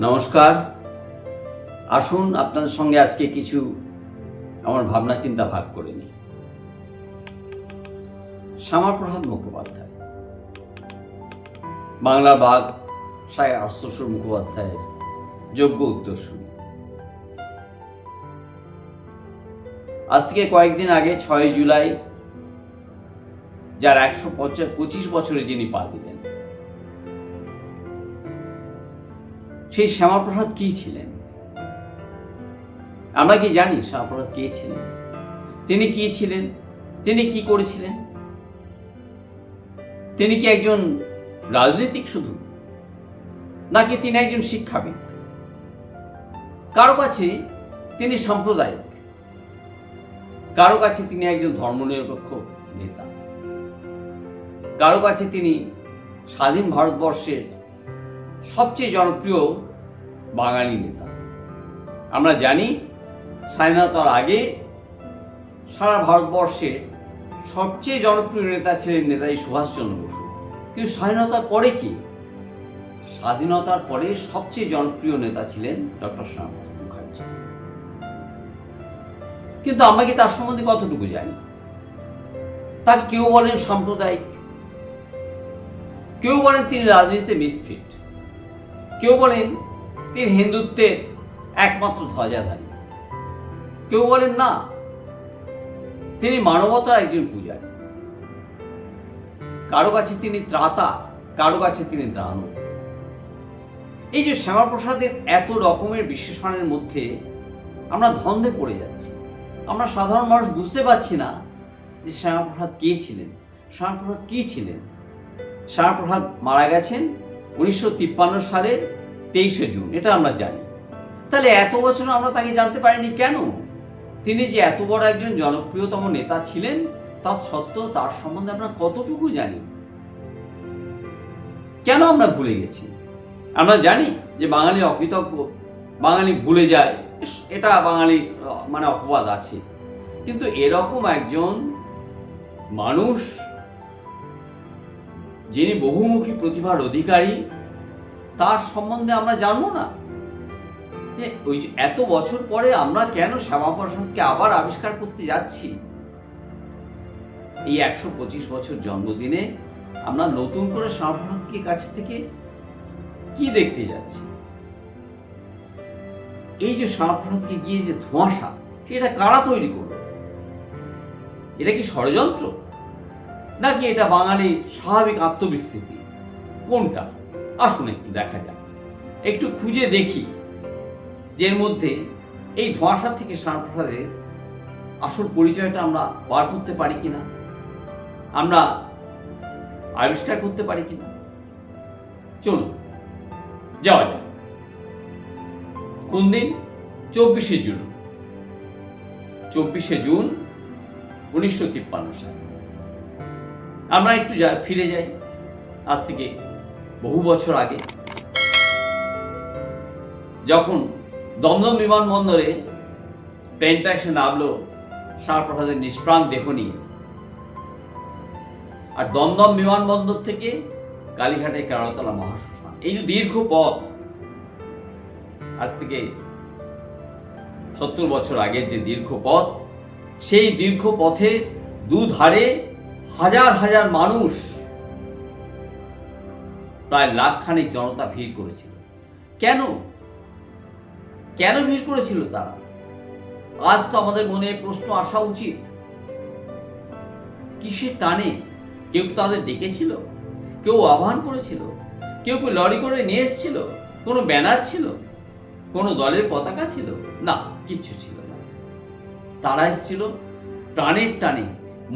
নমস্কার। আসুন আপনাদের সঙ্গে আজকে কিছু আমার ভাবনা চিন্তা ভাগ করে নিই। শ্যামাপ্রসাদ মুখোপাধ্যায়, বাংলার বাঘ সাহেব আশুতোষ মুখোপাধ্যায়ের যোগ্য উত্তরসূরি। আজ থেকে কয়েকদিন আগে 6 জুলাই যার 125 বছরে যিনি পা দিলেন, সেই শ্যামাপ্রসাদ কি ছিলেন? আমরা কি জানি শ্যামাপ্রসাদ কে ছিলেন? তিনি কি ছিলেন? তিনি কি করেছিলেন? তিনি কি একজন রাজনীতিক শুধু, নাকি তিনি একজন শিক্ষাবিদ? কারো কাছে তিনি সাম্প্রদায়িক, কারো কাছে তিনি একজন ধর্মনিরপেক্ষ নেতা, কারো কাছে তিনি স্বাধীন ভারতবর্ষের সবচেয়ে জনপ্রিয় বাঙালি নেতা। আমরা জানি স্বাধীনতার আগে সারা ভারতবর্ষের সবচেয়ে জনপ্রিয় নেতা ছিলেন নেতাজি সুভাষচন্দ্র বসু। কিন্তু স্বাধীনতার পরে কি? স্বাধীনতার পরে সবচেয়ে জনপ্রিয় নেতা ছিলেন ডক্টর শ্যামাপ্রসাদ মুখার্জি। কিন্তু আমরা কি তার সম্বন্ধে কতটুকু জানি? তার কেউ বলেন সাম্প্রদায়িক, কেউ বলেন তিনি রাজনীতিতে মিসফিট, কেউ বলেন তিনি হিন্দুত্বের একমাত্র ধ্বজাধারী, কেউ বলেন না তিনি মানবতার একজন পূজারী। কারো কাছে তিনি ত্রাতা, কারো কাছে তিনি দানব। এই যে শ্যামাপ্রসাদের এত রকমের বিশেষণের মধ্যে আমরা ধন্দে পড়ে যাচ্ছি। আমরা সাধারণ মানুষ বুঝতে পারছি না যে শ্যামাপ্রসাদ কে ছিলেন, শ্যামাপ্রসাদ কি ছিলেন। শ্যামাপ্রসাদ মারা গেছেন 1953 সালের 23শে জুন, এটা আমরা জানি। তাহলে এত বছর আমরা তাকে জানতে পারিনি কেন? তিনি যে এত বড় একজন জনপ্রিয়তম নেতা ছিলেন, তা সত্ত্বেও তার সম্বন্ধে আমরা কতটুকু জানি? কেন আমরা ভুলে গেছি? আমরা জানি যে বাঙালি অকৃতজ্ঞ, বাঙালি ভুলে যায়, এটা বাঙালির অপবাদ আছে। কিন্তু এরকম একজন মানুষ যিনি বহুমুখী প্রতিভার অধিকারী, তার সম্বন্ধে আমরা জানবো না? ওই যে এত বছর পরে আমরা কেন শ্যামাপ্রসাদকে আবার আবিষ্কার করতে যাচ্ছি? এই 125 বছর জন্মদিনে আমরা নতুন করে শ্যামাপ্রসাদকে কাছ থেকে কি দেখতে যাচ্ছি? এই যে শ্যামাপ্রসাদকে গিয়ে যে ধোঁয়াশা, সেটা কারা তৈরি করলো? এটা কি ষড়যন্ত্র, নাকি এটা বাঙালির স্বাভাবিক আত্মবিস্মৃতি? কোনটা? আসুন একটু দেখা যাক, একটু খুঁজে দেখি যের মধ্যে এই ধোঁয়াশা থেকে শ্যামাপ্রসাদের আসল পরিচয়টা আমরা বার করতে পারি কিনা, আমরা আবিষ্কার করতে পারি কিনা। চলুন যাওয়া যাক। কোন দিন? 24শে জুন। 24শে জুন 1953 সাল। আমরা একটু ফিরে যাই আজ থেকে বহু বছর আগে, যখন দমদম বিমানবন্দরে প্লেনটা এসে নামলো শ্যামাপ্রসাদের নিষ্প্রাণ দেহ নিয়ে। আর দমদম বিমানবন্দর থেকে কালীঘাটে কেরাতলা মহাশ্মশান, এই যে দীর্ঘ পথ, আজ থেকে 70 বছর আগের যে দীর্ঘ পথ, সেই দীর্ঘ পথে দুধারে হাজার হাজার মানুষ, প্রায় লাখখানেক জনতা ভিড় করেছিল। কেন কেন ভিড় করেছিল তারা? আজ তো আমাদের মনে প্রশ্ন আসা উচিত। কিসের টানে? কেউ তাদের ডেকেছিল? কেউ আহ্বান করেছিল? কেউ লরি করে নিয়ে এসেছিল? কোনো ব্যানার ছিল? কোনো দলের পতাকা ছিল? না, কিচ্ছু ছিল না। তারা এসেছিল প্রাণের টানে,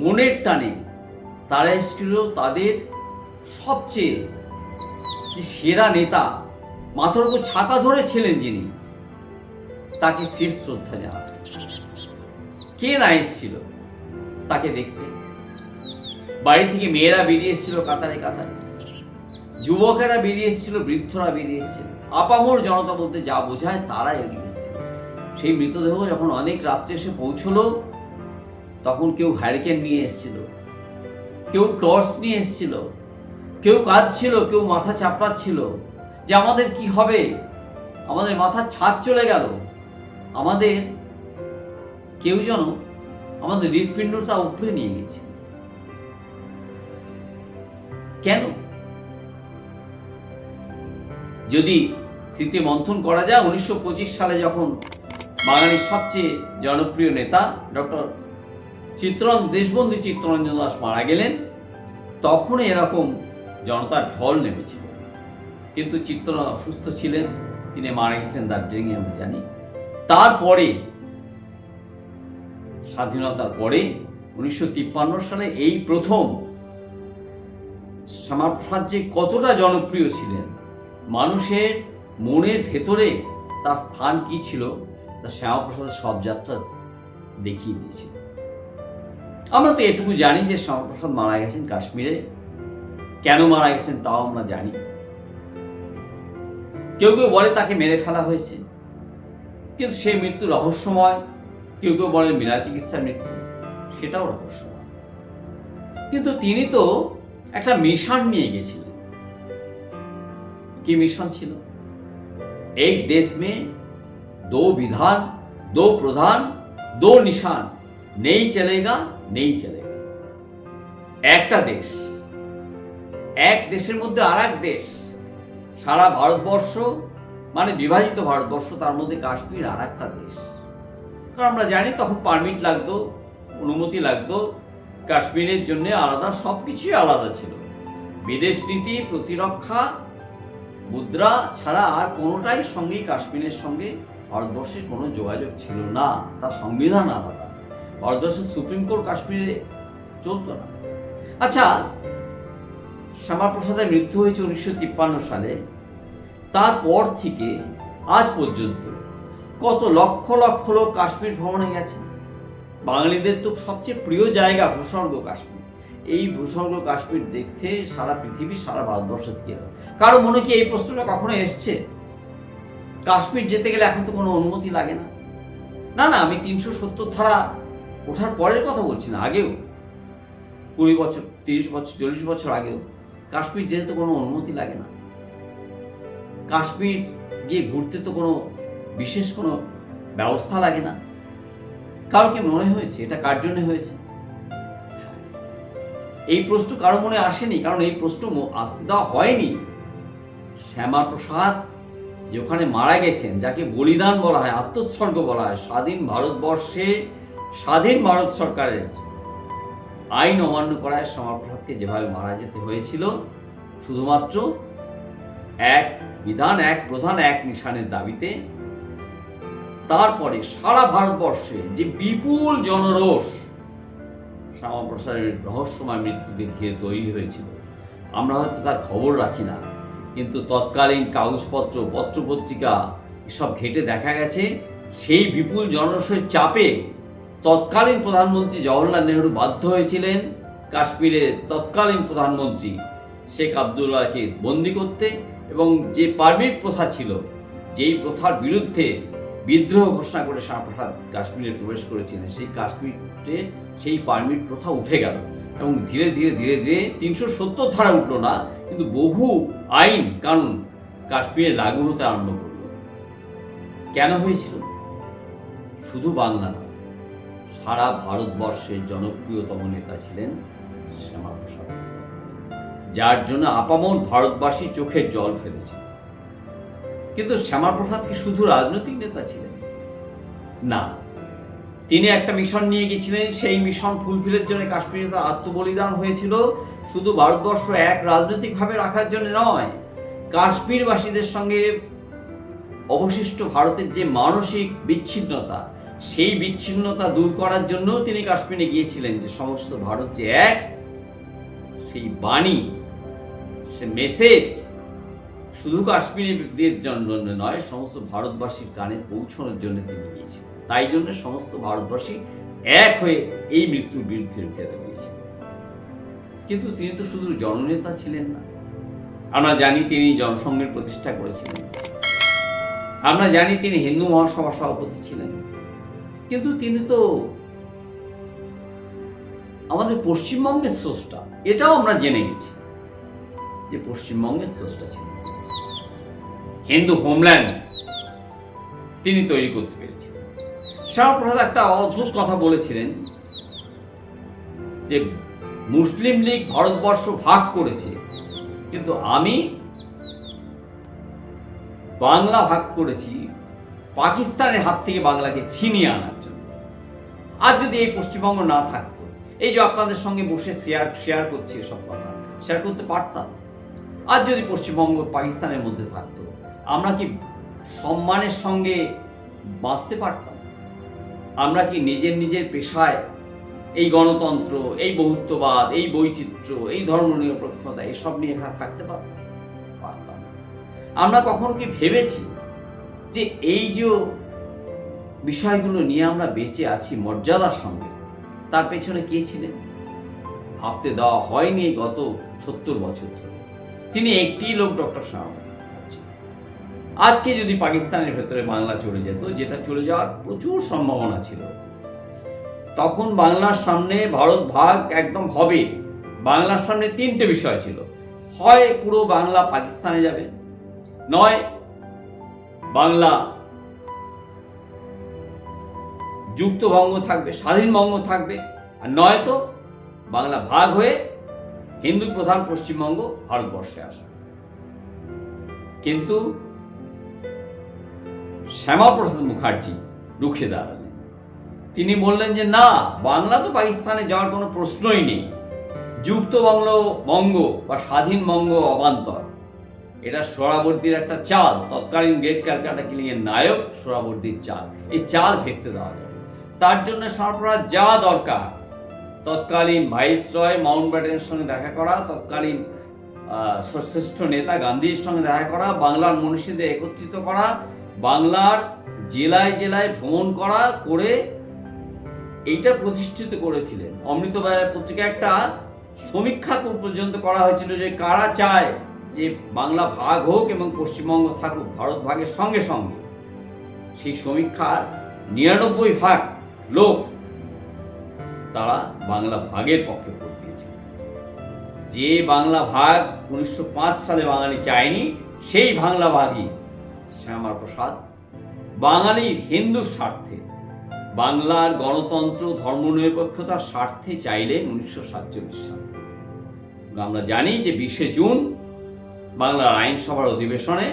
মনের টানে। তারা এসেছিল তাদের সবচেয়ে যে সেরা নেতা, মাথার উপর ছাতা ধরেছিলেন যিনি, তাকে শেষ শ্রদ্ধা জানাতে। কে না এসেছিল তাকে দেখতে? বাড়ি থেকে মেয়েরা বেরিয়ে এসেছিল কাতারে কাতারে, যুবকেরা বেরিয়ে এসেছিল, বৃদ্ধরা বেরিয়ে এসেছিল, আপামর জনতা বলতে যা বোঝায় তারা এগিয়ে এসেছিল। সেই মৃতদেহ যখন অনেক রাত্রে এসে পৌঁছলো, তখন কেউ হ্যারিকেন নিয়ে এসেছিল, কেউ টর্চ নিয়ে এসেছিল, কেউ কাঁদছিল, কেউ মাথা চাপড়াচ্ছিল যে আমাদের কি হবে, আমাদের মাথার ছাদ চলে গেল, আমাদের কেউ যেন আমাদের হৃৎপিণ্ডটা উপরে নিয়ে গেছে। কেন? যদি স্মৃতি মন্থন করা যায়, 1925 সালে যখন বাঙালির সবচেয়ে জনপ্রিয় নেতা ডক্টর দেশবন্ধু চিত্তরঞ্জন দাস মারা গেলেন, তখন এরকম জনতার ঢল নেমেছিল। কিন্তু চিত্তর অসুস্থ ছিলেন, তিনি মারা গেছিলেন দার্জিলিংয়ে, আমি জানি। তারপরে স্বাধীনতার পরে 1953 সালে এই প্রথম শ্যামাপ্রসাদ যে কতটা জনপ্রিয় ছিলেন, মানুষের মনের ভেতরে তার স্থান কি ছিল, তা শ্যামাপ্রসাদের সব যাত্রা দেখিয়ে দিয়েছিল। আমরা তো এটুকু জানি যে শ্যামাপ্রসাদ মারা গেছেন কাশ্মীরে। কেন মারা গেছেন তাও আমরা জানি। কেউ কেউ বলে তাকে মেরে ফেলা হয়েছে, কিন্তু সেই মৃত্যু রহস্যময়। কেউ কেউ বলেন বিনা চিকিৎসার মৃত্যু, সেটাও রহস্যময়। কিন্তু তিনি তো একটা মিশন নিয়ে গেছিলেন। কি মিশন ছিল? এক দেশ মে দো বিধান, দো প্রধান, দো নিশান, নেই চলেগা, নেই চলেগা। একটা দেশ, এক দেশের মধ্যে আর এক দেশ, সারা ভারতবর্ষ মানে বিভাজিত ভারতবর্ষ, তার মধ্যে কাশ্মীর আর একটা দেশ। কারণ আমরা জানি তখন পারমিট লাগতো, অনুমতি লাগতো, কাশ্মীরের জন্য আলাদা, সবকিছুই আলাদা ছিল। বিদেশ নীতি, প্রতিরক্ষা, মুদ্রা ছাড়া আর কোনোটাই সঙ্গে কাশ্মীরের সঙ্গে ভারতবর্ষের কোনো যোগাযোগ ছিল না। তার সংবিধান আলাদা, ভারতবর্ষের সুপ্রিম কোর্ট কাশ্মীরে চলত না। আচ্ছা, শ্যামাপ্রসাদের মৃত্যু হয়েছে 1953 সালে। তারপর থেকে আজ পর্যন্ত কত লক্ষ লক্ষ লোক কাশ্মীর ভ্রমণে গেছে। বাঙালিদের তো সবচেয়ে প্রিয় জায়গা ভূস্বর্গ কাশ্মীর। এই ভূস্বর্গ কাশ্মীর দেখতে সারা পৃথিবী, সারা ভারতবর্ষ থেকে। কারো মনে কি এই প্রশ্নটা কখনো এসছে? কাশ্মীর যেতে গেলে এখন তো কোনো অনুমতি লাগে না। না না, আমি 370 ধারা ওঠার পরের কথা বলছি না, আগেও 20 বছর, 30 বছর, 40 বছর আগেও কাশ্মীর যেতে তো কোনো অনুমতি লাগে না। কাশ্মীর গিয়ে ঘুরতে তো কোনো বিশেষ কোনো ব্যবস্থা লাগে না। কারো কি মনে হয়েছে এটা কার জন্য হয়েছে? এই প্রশ্ন কারো মনে আসেনি, কারণ এই প্রশ্ন আসতে দেওয়া হয়নি। শ্যামাপ্রসাদ যে ওখানে মারা গেছেন, যাকে বলিদান বলা হয়, আত্মোৎসর্গ বলা হয়, স্বাধীন ভারতবর্ষে স্বাধীন ভারত সরকারের আইন অমান্য করায় শ্যামাপ্রসাদকে যেভাবে মারা যেতে হয়েছিল, শুধুমাত্র এক বিধান, এক প্রধান, এক নিশানের দাবিতে, তারপরে সারা ভারতবর্ষে যে বিপুল জনরোষ শ্যামাপ্রসাদের রহস্যময় মৃত্যুকে ঘিরে তৈরি হয়েছিল, আমরা হয়তো তার খবর রাখি না, কিন্তু তৎকালীন কাগজপত্র, পত্রপত্রিকা এসব ঘেঁটে দেখা গেছে সেই বিপুল জনরোষের চাপে তৎকালীন প্রধানমন্ত্রী জওহরলাল নেহরু বাধ্য হয়েছিলেন কাশ্মীরের তৎকালীন প্রধানমন্ত্রী শেখ আবদুল্লাহকে বন্দি করতে, এবং যে পারমিট প্রথা ছিল, যেই প্রথার বিরুদ্ধে বিদ্রোহ ঘোষণা করে শ্যামাপ্রসাদ কাশ্মীরে প্রবেশ করেছিলেন, সেই কাশ্মীরে সেই পারমিট প্রথা উঠে গেল এবং ধীরে ধীরে ধীরে ধীরে 370 ধারা উঠল না, কিন্তু বহু আইন কানুন কাশ্মীরে লাগু হতে আরম্ভ করল। কেন হয়েছিল? শুধু বাংলা না, সারা ভারতবর্ষের জনপ্রিয়তম নেতা ছিলেন শ্যামাপ্রসাদ, যার জন্য আপামর ভারতবাসী চোখের জল ফেলেছে। কিন্তু শ্যামাপ্রসাদ কি শুধু রাজনৈতিক নেতা ছিলেন? না, তিনি একটা মিশন নিয়ে গেছিলেন। সেই মিশন ফুলফিলের জন্য কাশ্মীরে তার আত্মবলিদান হয়েছিল। শুধু ভারতবর্ষ এক রাজনৈতিকভাবে রাখার জন্য নয়, কাশ্মীরবাসীদের সঙ্গে অবশিষ্ট ভারতের যে মানসিক বিচ্ছিন্নতা, সেই বিচ্ছিন্নতা দূর করার জন্য তিনি কাশ্মীরে গিয়েছিলেন। যে সমস্ত ভারত যে এক, সেই বাণী, সে মেসেজ শুধু কাশ্মীরিদের জন্য নয়, সমস্ত ভারতবাসীর কানে পৌঁছানোর জন্য তিনি গিয়েছিলেন। তাই জন্য সমস্ত ভারতবাসী এক হয়ে এই মৃত্যুর বিরুদ্ধে রুখে দাঁড়িয়েছিলেন। কিন্তু তিনি তো শুধু জননেতা ছিলেন না। আমরা জানি তিনি জনসংঘের প্রতিষ্ঠা করেছিলেন, আমরা জানি তিনি হিন্দু মহাসভার সভাপতি ছিলেন, কিন্তু তিনি তো আমাদের পশ্চিমবঙ্গের স্রষ্টা। এটাও আমরা জেনে গেছি যে পশ্চিমবঙ্গের স্রষ্টা ছিলেন। হিন্দু হোমল্যান্ড তিনি তৈরি করতে পেরেছিলেন। শ্যামাপ্রসাদ একটা অদ্ভুত কথা বলেছিলেন যে মুসলিম লীগ ভারতবর্ষ ভাগ করেছে, কিন্তু আমি বাংলা ভাগ করেছি পাকিস্তানের হাত থেকে বাংলাকে ছিনিয়ে আনার জন্য। আর যদি এই পশ্চিমবঙ্গ না থাকতো, এই যে আপনাদের সঙ্গে বসে শেয়ার করছি এসব কথা শেয়ার করতে পারতাম। আর যদি পশ্চিমবঙ্গ পাকিস্তানের মধ্যে থাকতো, আমরা কি সম্মানের সঙ্গে বাঁচতে পারতাম? আমরা কি নিজের পেশায় এই গণতন্ত্র, এই বহুত্ববাদ, এই বৈচিত্র্য, এই ধর্মনিরপেক্ষতা এসব নিয়ে এখানে থাকতে পারতাম? আমরা কখনো কি ভেবেছি যে এই যে বিষয়গুলো নিয়ে আমরা বেঁচে আছি মর্যাদার সঙ্গে, তার পেছনে কে ছিলেন? ভাবতে দেওয়া হয়নি এই গত 70 বছর ধরে। তিনি একটি লোক, ডক্টর শ্যামাপ্রসাদ। আজকে যদি পাকিস্তানের ভেতরে বাংলা চলে যেত, যেটা চলে যাওয়ার প্রচুর সম্ভাবনা ছিল, তখন বাংলার সামনে ভারত ভাগ একদম হবে। বাংলার সামনে 3টে বিষয় ছিল: হয় পুরো বাংলা পাকিস্তানে যাবে, নয় বাংলা যুক্তবঙ্গ থাকবে, স্বাধীন বঙ্গ থাকবে, আর নয়তো বাংলা ভাগ হয়ে হিন্দু প্রধান পশ্চিমবঙ্গ ভারতবর্ষে আসবে। কিন্তু শ্যামাপ্রসাদ মুখার্জি রুখে দাঁড়ালেন। তিনি বললেন যে না, বাংলা তো পাকিস্তানে যাওয়ার কোনো প্রশ্নই নেই। যুক্তবঙ্গ বা স্বাধীন বঙ্গ অবান্তর। এটা সোহরাওয়ার্দীর একটা চাল, তৎকালীন গ্রেট ক্যালকাটা কিলিং এর নায়ক সোহরাওয়ার্দীর চাল। এই চাল ভেস্তে দেওয়া যাবে। তার জন্য শ্যামাপ্রসাদ যা দরকার, তৎকালীন ভাইসরয় মাউন্টব্যাটেনের সঙ্গে দেখা করা, তৎকালীন শ্রেষ্ঠ নেতা গান্ধীর সঙ্গে দেখা করা, বাংলার মনীষীদের একত্রিত করা, বাংলার জেলায় জেলায় ভ্রমণ করে এইটা প্রতিষ্ঠিত করেছিলেন। অমৃতবাজার পত্রিকা একটা সমীক্ষা পর্যন্ত করা হয়েছিল যে কারা চায় যে বাংলা ভাগ হোক এবং পশ্চিমবঙ্গ থাকুক ভারত ভাগের সঙ্গে সঙ্গে। সেই সমীক্ষার 99% লোক তারা বাংলা ভাগের পক্ষে ভোট দিয়েছিল। যে বাংলা ভাগ 1905 সালে বাঙালি চায়নি, সেই বাংলা ভাগই শ্যামাপ্রসাদ বাঙালি হিন্দুর স্বার্থে, বাংলার গণতন্ত্র ধর্মনিরপেক্ষতার স্বার্থে চাইলেন 1947 সালে। আমরা জানি যে 20 জুন বাংলার আইনসভার অধিবেশনে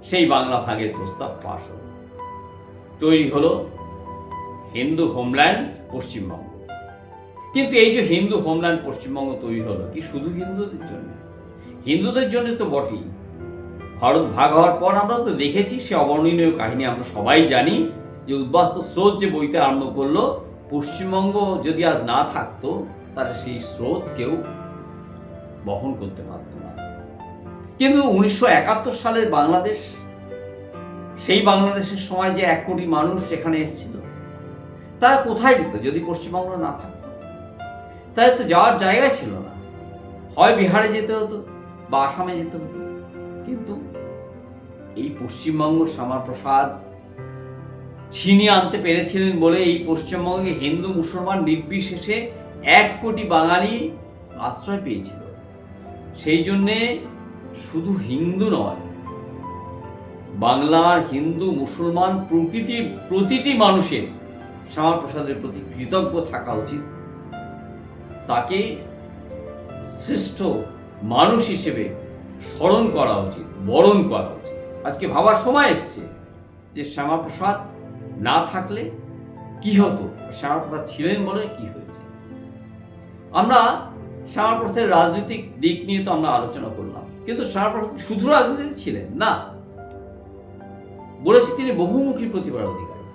সেই বাংলা ভাগের প্রস্তাব পাশ হল। তৈরি হলো হিন্দু হোমল্যান্ড পশ্চিমবঙ্গ। কিন্তু এই যে হিন্দু হোমল্যান্ড পশ্চিমবঙ্গ তৈরি হলো কি শুধু হিন্দুদের জন্য? হিন্দুদের জন্য তো বটেই। ভারত ভাগ হওয়ার পর আমরা তো দেখেছি সে অবর্ণনীয় কাহিনী, আমরা সবাই জানি যে উদ্বাস্তু স্রোত যে বইতে আরম্ভ করলো, পশ্চিমবঙ্গ যদি আজ না থাকতো তাহলে সেই স্রোত কেউ বহন করতে পারত না। কিন্তু 1971 সালের বাংলাদেশ, সেই বাংলাদেশের সময় যে 1 কোটি মানুষ সেখানে এসেছিল, তারা কোথায় যেত যদি পশ্চিমবঙ্গ না থাকতো? তাদের তো যাওয়ার জায়গা ছিল না। হয় বিহারে যেতে হতো বা আসামে যেতে হতো। কিন্তু এই পশ্চিমবঙ্গ শ্যামাপ্রসাদ ছিনিয়ে আনতে পেরেছিলেন বলে এই পশ্চিমবঙ্গে হিন্দু মুসলমান নির্বিশেষে 1 কোটি বাঙালি আশ্রয় পেয়েছিল। সেই জন্যে শুধু হিন্দু নয়, বাংলার হিন্দু মুসলমান প্রতিটি মানুষের শ্যামাপ্রসাদের প্রতি কৃতজ্ঞ থাকা উচিত। তাকে শ্রেষ্ঠ মানুষ হিসেবে স্মরণ করা উচিত, বরণ করা উচিত। আজকে ভাবার সময় এসছে যে শ্যামাপ্রসাদ না থাকলে কি হতো, শ্যামাপ্রসাদ ছিলেন বলে কি হয়েছে। আমরা শ্যামাপ্রসাদের রাজনৈতিক দিক নিয়ে তো আমরা আলোচনা করলাম, কিন্তু শ্যামাপ্রসাদ শুধু রাজনীতিতে ছিলেন না, বলেছি তিনি বহুমুখী প্রতিভার অধিকারী।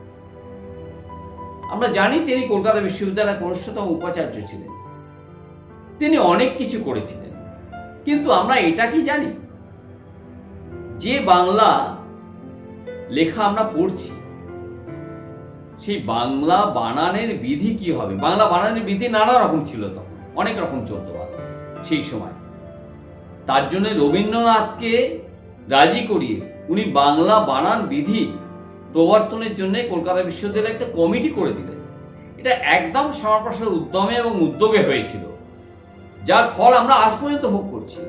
আমরা জানি তিনি কলকাতা বিশ্ববিদ্যালয়ের কনিষ্ঠতম উপাচার্য ছিলেন, তিনি অনেক কিছু করেছিলেন। কিন্তু আমরা এটা কি জানি যে বাংলা লেখা আমরা পড়ছি, সেই বাংলা বানানের বিধি কি হবে? বাংলা বানানের বিধি নানা রকম ছিল, তখন অনেক রকম চলতো সেই সময়। তার জন্য রবীন্দ্রনাথকে রাজি করিয়ে উনি বাংলা বানান বিধি প্রবর্তনের জন্য কলকাতা বিশ্ববিদ্যালয়ে একটা কমিটি করে দিলেন। এটা একদম শ্যামাপ্রসাদ উদ্যমে এবং উদ্যোগে হয়েছিল, যার ফল আমরা আজ পর্যন্ত ভোগ করছি।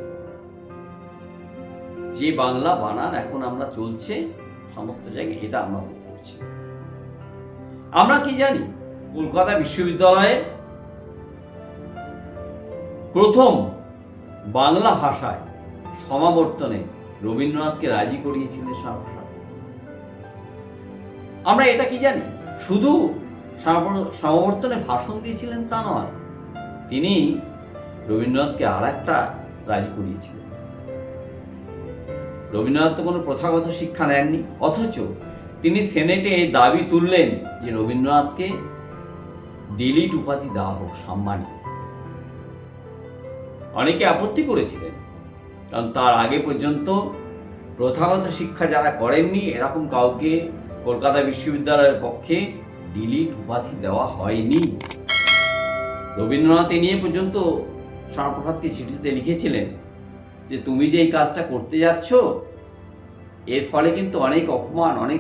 যে বাংলা বানান এখন আমরা চলছে সমস্ত জায়গায়, এটা আমরা ভোগ করছি। করছি। আমরা কি জানি, কলকাতা বিশ্ববিদ্যালয়ে প্রথম বাংলা ভাষায় সমাবর্তনে রবীন্দ্রনাথকে রাজি করিয়েছিলেন শ্যামাপ্রসাদ। আমরা এটা কি জানি, শুধু সমাবর্তনে ভাষণ দিয়েছিলেন তা নয়, তিনি রবীন্দ্রনাথকে আর একটা রাজি করিয়েছিলেন। রবীন্দ্রনাথ তো কোনো প্রথাগত শিক্ষা নেননি, অথচ তিনি সেনেটে দাবি তুললেন যে রবীন্দ্রনাথকে ডিলিট উপাধি দেওয়া হোক, সম্মানী। অনেকে আপত্তি করেছিলেন, কারণ তার আগে পর্যন্ত প্রথাগত শিক্ষা যারা করেননি এরকম কাউকে কলকাতা বিশ্ববিদ্যালয়ের পক্ষে ডিলিট উপাধি দেওয়া হয়নি। রবীন্দ্রনাথ এ নিয়ে পর্যন্ত শ্যামাপ্রসাদকে চিঠিতে লিখেছিলেন যে তুমি যে এই কাজটা করতে যাচ্ছ এর ফলে কিন্তু অনেক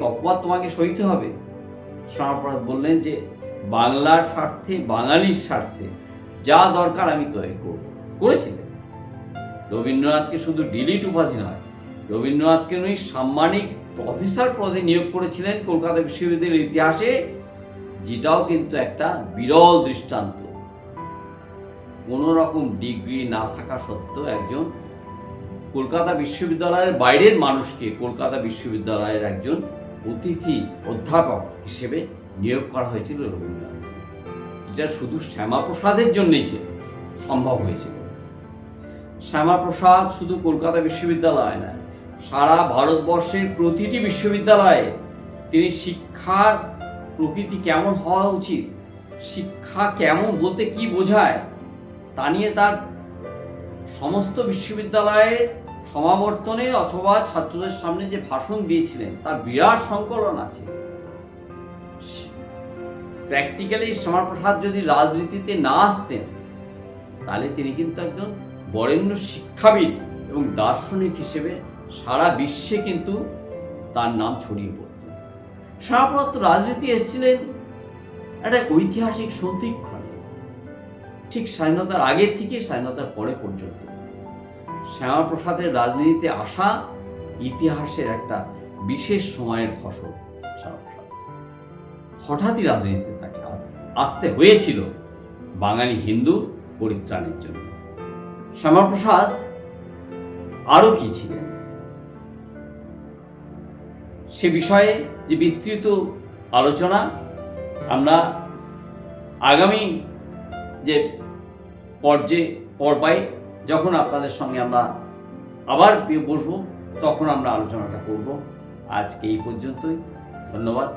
অপবাদ তোমাকে সইতে হবে। শ্যামাপ্রসাদ বললেন যে বাংলার স্বার্থে, বাঙালির স্বার্থে যা দরকার আমি তৈরি করব। করেছিলেন। রবীন্দ্রনাথকে শুধু ডিলিট উপাধি নয়, রবীন্দ্রনাথকে উনি সাম্মানিক প্রফেসর পদে নিয়োগ করেছিলেন কলকাতা বিশ্ববিদ্যালয়ের ইতিহাসে, যেটাও কিন্তু একটা বিরল দৃষ্টান্ত। কোন রকম ডিগ্রি না থাকা সত্ত্বেও একজন কলকাতা বিশ্ববিদ্যালয়ের বাইরের মানুষকে কলকাতা বিশ্ববিদ্যালয়ের একজন অতিথি অধ্যাপক হিসেবে নিয়োগ করা হয়েছিল রবীন্দ্রনাথ। এটা শুধু শ্যামাপ্রসাদের জন্যই সম্ভব হয়েছিল। শ্যামাপ্রসাদ শুধু কলকাতা বিশ্ববিদ্যালয় নয়, সারা ভারতবর্ষের প্রতিটি বিশ্ববিদ্যালয়ে তিনি শিক্ষার প্রকৃতি কেমন হওয়া উচিত, শিক্ষা কেমন বলতে কি বোঝায় তা নিয়ে তার সমস্ত বিশ্ববিদ্যালয়ের সমাবর্তনে অথবা ছাত্রদের সামনে যে ভাষণ দিয়েছিলেন তার বিরাট সংকলন আছে। প্র্যাকটিক্যালি শ্যামাপ্রসাদ যদি রাজনীতিতে না আসতেন তাহলে তিনি কিন্তু একজন বরেণ্য শিক্ষাবিদ এবং দার্শনিক হিসেবে সারা বিশ্বে কিন্তু তার নাম ছড়িয়ে পড়ত। শ্যামাপ্রসাদ রাজনীতি এসেছিলেন একটা ঐতিহাসিক সন্ধিক্ষণে, ঠিক স্বাধীনতার আগের থেকে স্বাধীনতার পরে পর্যন্ত। শ্যামাপ্রসাদের রাজনীতিতে আসা ইতিহাসের একটা বিশেষ সময়ের ফসল। শ্যামাপ্রসাদ হঠাৎই রাজনীতিতে তাকে আসতে হয়েছিল বাঙালি হিন্দু পরিত্রাণের জন্য। শ্যামাপ্রসাদ আরো কি ছিলেন সে বিষয়ে যে বিস্তৃত আলোচনা আমরা আগামী যে পর্যায়ে যখন আপনাদের সঙ্গে আমরা আবার বসবো তখন আমরা আলোচনাটা করব। আজকে এই পর্যন্তই। ধন্যবাদ।